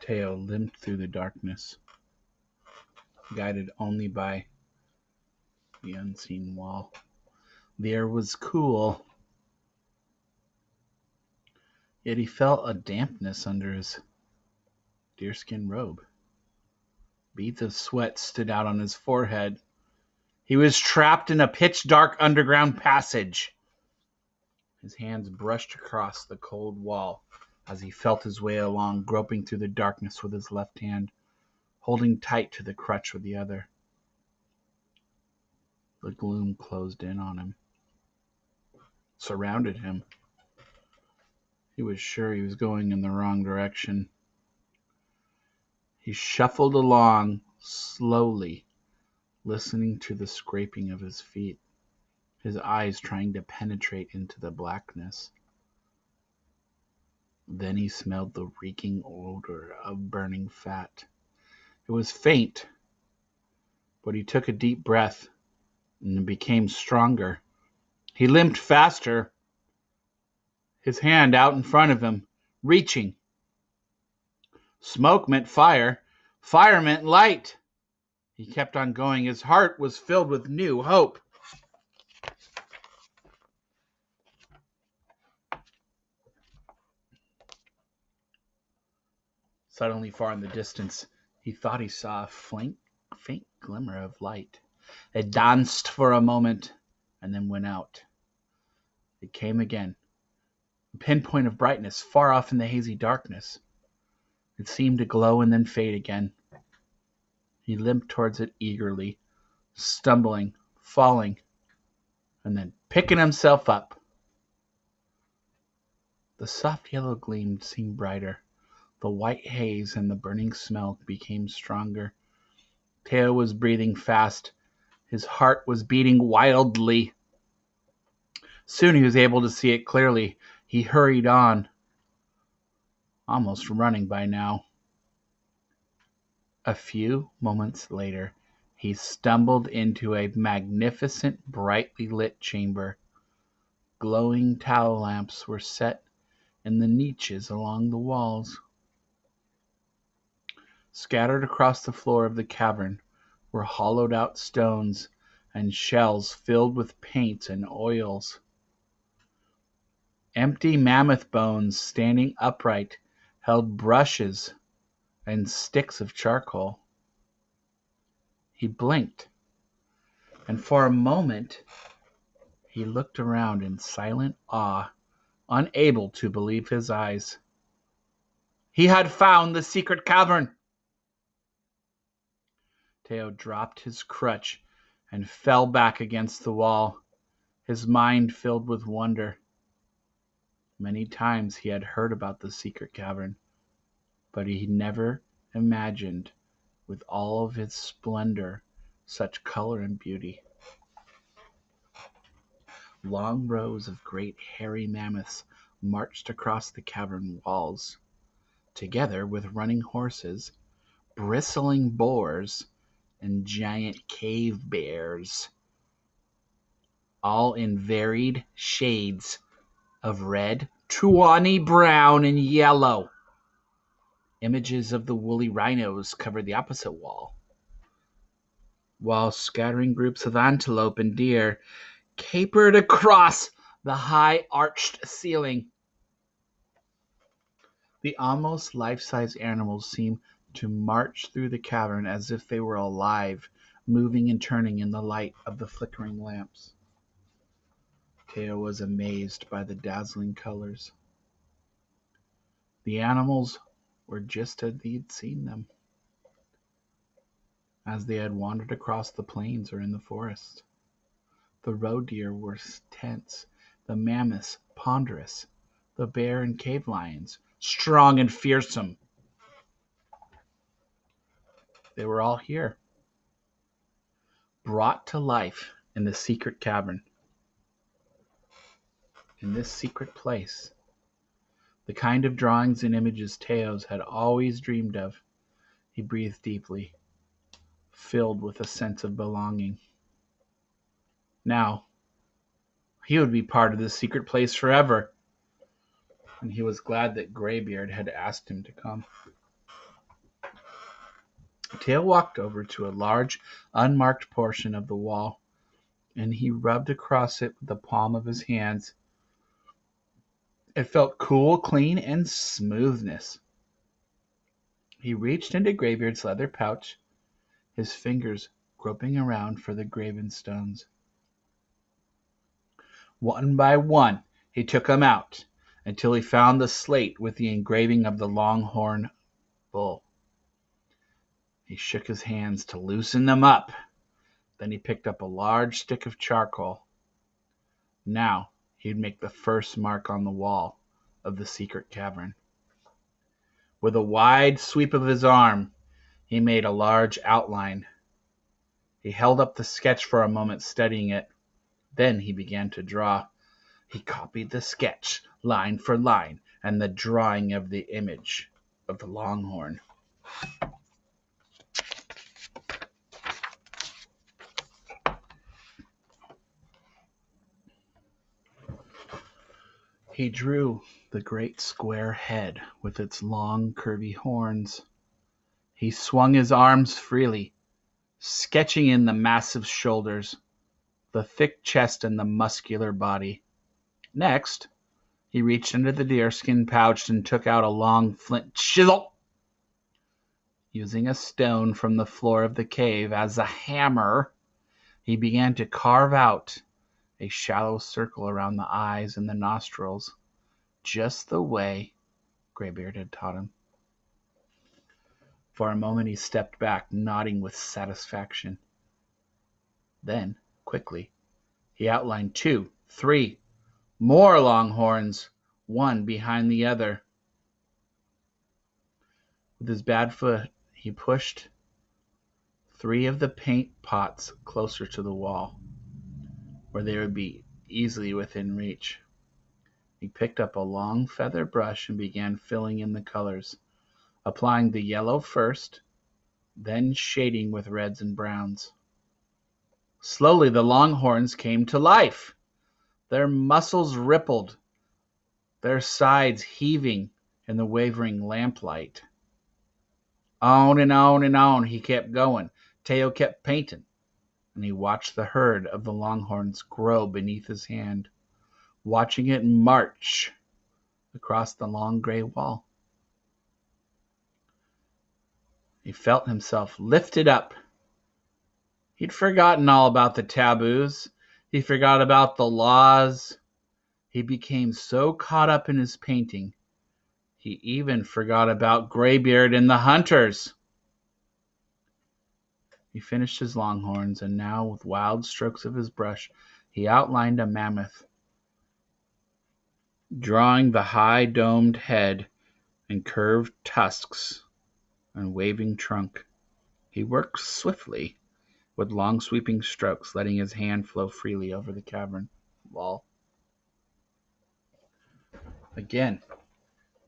Teo limped through the darkness, guided only by the unseen wall. The air was cool, yet he felt a dampness under his deerskin robe. Beads of sweat stood out on his forehead. He was trapped in a pitch-dark underground passage. His hands brushed across the cold wall as he felt his way along, groping through the darkness with his left hand, holding tight to the crutch with the other. The gloom closed in on him, surrounded him. He was sure he was going in the wrong direction. He shuffled along slowly, listening to the scraping of his feet, his eyes trying to penetrate into the blackness. Then he smelled the reeking odor of burning fat. It was faint, but he took a deep breath and became stronger. He limped faster, his hand out in front of him, reaching. Smoke meant fire. Fire meant light. He kept on going. His heart was filled with new hope. Suddenly, far in the distance, he thought he saw a faint glimmer of light. It danced for a moment and then went out. It came again, a pinpoint of brightness far off in the hazy darkness. It seemed to glow and then fade again. He limped towards it eagerly, stumbling, falling, and then picking himself up. The soft yellow gleam seemed brighter. The white haze and the burning smell became stronger. Teo was breathing fast. His heart was beating wildly. Soon he was able to see it clearly. He hurried on, almost running by now. A few moments later, he stumbled into a magnificent, brightly lit chamber. Glowing tallow lamps were set in the niches along the walls. Scattered across the floor of the cavern were hollowed-out stones and shells filled with paints and oils. Empty mammoth bones standing upright held brushes and sticks of charcoal. He blinked, and for a moment he looked around in silent awe, unable to believe his eyes. He had found the secret cavern! Teo dropped his crutch and fell back against the wall, his mind filled with wonder. Many times he had heard about the secret cavern, but he never imagined, with all of its splendor, such color and beauty. Long rows of great hairy mammoths marched across the cavern walls, together with running horses, bristling boars, and giant cave bears, all in varied shades of red, tawny brown, and yellow. Images of the woolly rhinos covered the opposite wall, while scattering groups of antelope and deer capered across the high arched ceiling. The almost life-size animals seemed to march through the cavern as if they were alive, moving and turning in the light of the flickering lamps. Teo was amazed by the dazzling colors. The animals were just as he had seen them, as they had wandered across the plains or in the forest. The roe deer were tense, the mammoths ponderous, the bear and cave lions strong and fearsome. They were all here, brought to life in the secret cavern. In this secret place, the kind of drawings and images Teos had always dreamed of. He breathed deeply, filled with a sense of belonging. Now, he would be part of this secret place forever, and he was glad that Greybeard had asked him to come. Tail walked over to a large, unmarked portion of the wall, and he rubbed across it with the palm of his hands. It felt cool, clean, and smoothness. He reached into Greybeard's leather pouch, his fingers groping around for the graven stones. One by one, he took them out until he found the slate with the engraving of the longhorn bull. He shook his hands to loosen them up. Then he picked up a large stick of charcoal. Now he'd make the first mark on the wall of the secret cavern. With a wide sweep of his arm, he made a large outline. He held up the sketch for a moment, studying it. Then he began to draw. He copied the sketch, line for line, and the drawing of the image of the longhorn. He drew the great square head with its long, curvy horns. He swung his arms freely, sketching in the massive shoulders, the thick chest, and the muscular body. Next, he reached into the deerskin pouch and took out a long flint chisel. Using a stone from the floor of the cave as a hammer, he began to carve out a shallow circle around the eyes and the nostrils, just the way Greybeard had taught him. For a moment he stepped back, nodding with satisfaction. Then, quickly, he outlined 2, 3 more longhorns, one behind the other. With his bad foot, he pushed 3 of the paint pots closer to the wall, where they would be easily within reach. He picked up a long feather brush and began filling in the colors, applying the yellow first, then shading with reds and browns. Slowly the longhorns came to life. Their muscles rippled, their sides heaving in the wavering lamplight. On and on and on he kept going. Teo kept painting, and he watched the herd of the longhorns grow beneath his hand, watching it march across the long gray wall. He felt himself lifted up. He'd forgotten all about the taboos. He forgot about the laws. He became so caught up in his painting, he even forgot about Greybeard and the hunters. He finished his longhorns, and now, with wild strokes of his brush, he outlined a mammoth, drawing the high domed head and curved tusks and waving trunk. He worked swiftly, with long sweeping strokes, letting his hand flow freely over the cavern wall. Again,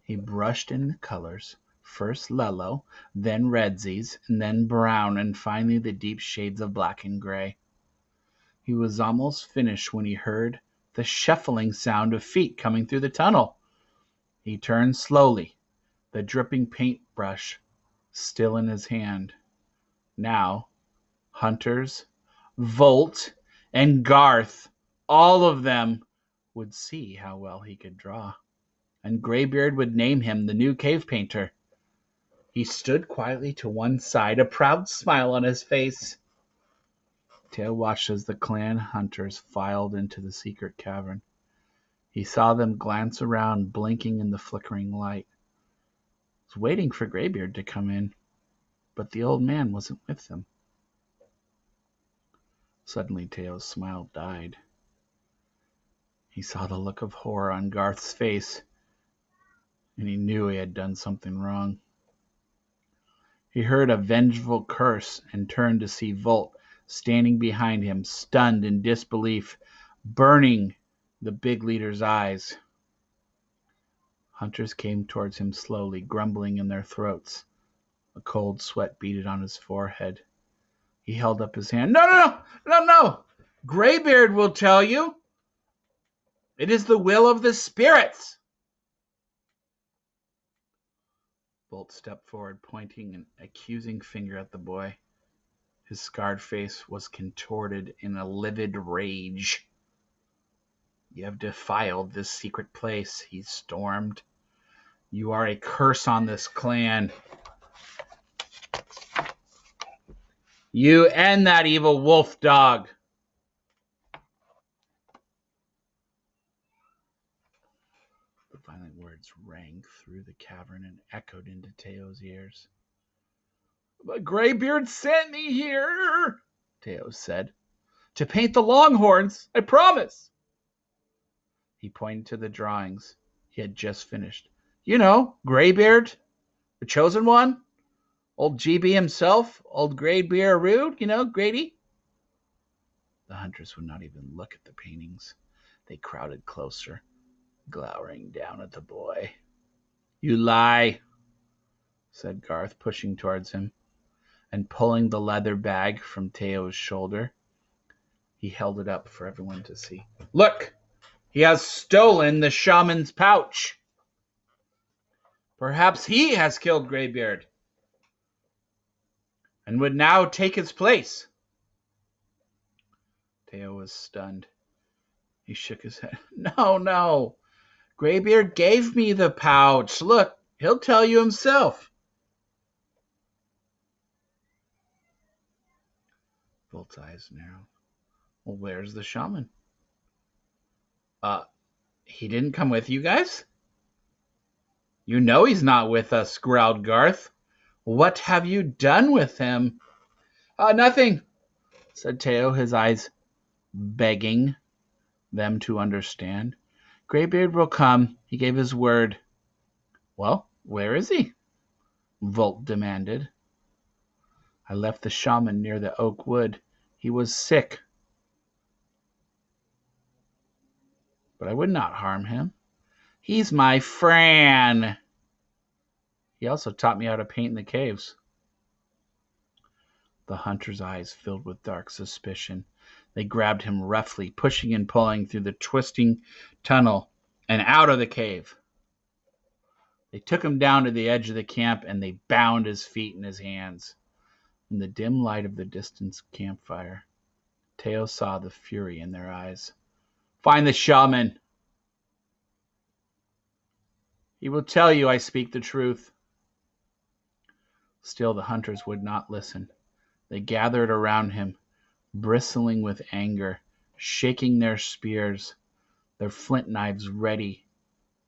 he brushed in the colors, first yellow, then redsies, and then brown, and finally the deep shades of black and gray. He was almost finished when he heard the shuffling sound of feet coming through the tunnel. He turned slowly, the dripping paintbrush still in his hand. Now, hunters, Volt, and Garth, all of them, would see how well he could draw, and Greybeard would name him the new cave painter. He stood quietly to one side, a proud smile on his face. Tail watched as the clan hunters filed into the secret cavern. He saw them glance around, blinking in the flickering light. He was waiting for Greybeard to come in, but the old man wasn't with them. Suddenly Tail's smile died. He saw the look of horror on Garth's face, and he knew he had done something wrong. He heard a vengeful curse and turned to see Volt standing behind him, stunned in disbelief, burning the big leader's eyes. Hunters came towards him slowly, grumbling in their throats. A cold sweat beaded on his forehead. He held up his hand. No! Greybeard will tell you. It is the will of the spirits. Bolt stepped forward, pointing an accusing finger at the boy. His scarred face was contorted in a livid rage. You have defiled this secret place, he stormed. You are a curse on this clan. You and that evil wolf dog. The violent words rang through the cavern and echoed into Teo's ears. But Greybeard sent me here, Teo said. To paint the Longhorns, I promise. He pointed to the drawings he had just finished. You know, Greybeard, the chosen one, old GB himself, old Greybeard Rude, Grady. The hunters would not even look at the paintings. They crowded closer, glowering down at the boy. You lie, said Garth, pushing towards him and pulling the leather bag from Teo's shoulder. He held it up for everyone to see. Look, he has stolen the shaman's pouch. Perhaps he has killed Greybeard and would now take his place. Teo was stunned. He shook his head. No. Greybeard gave me the pouch. Look, he'll tell you himself. Bolt's eyes narrowed. Well, where's the shaman? He didn't come with you guys? You know he's not with us, growled Garth. What have you done with him? Nothing, said Teo, his eyes begging them to understand. Greybeard will come. He gave his word. Well, where is he? Volt demanded. I left the shaman near the oak wood. He was sick. But I would not harm him. He's my Fran. He also taught me how to paint in the caves. The hunter's eyes filled with dark suspicion. They grabbed him roughly, pushing and pulling through the twisting tunnel and out of the cave. They took him down to the edge of the camp, and they bound his feet and his hands. In the dim light of the distant campfire, Teo saw the fury in their eyes. Find the shaman. He will tell you I speak the truth. Still, the hunters would not listen. They gathered around him, bristling with anger, shaking their spears, their flint knives ready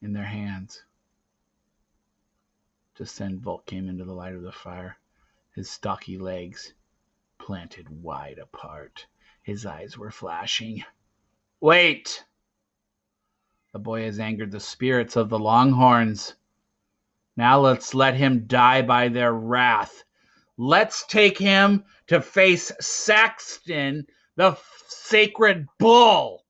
in their hands. Just then, Volt came into the light of the fire, his stocky legs planted wide apart. His eyes were flashing. Wait! The boy has angered the spirits of the Longhorns. Now let's let him die by their wrath. Let's take him to face Saxton, the sacred bull.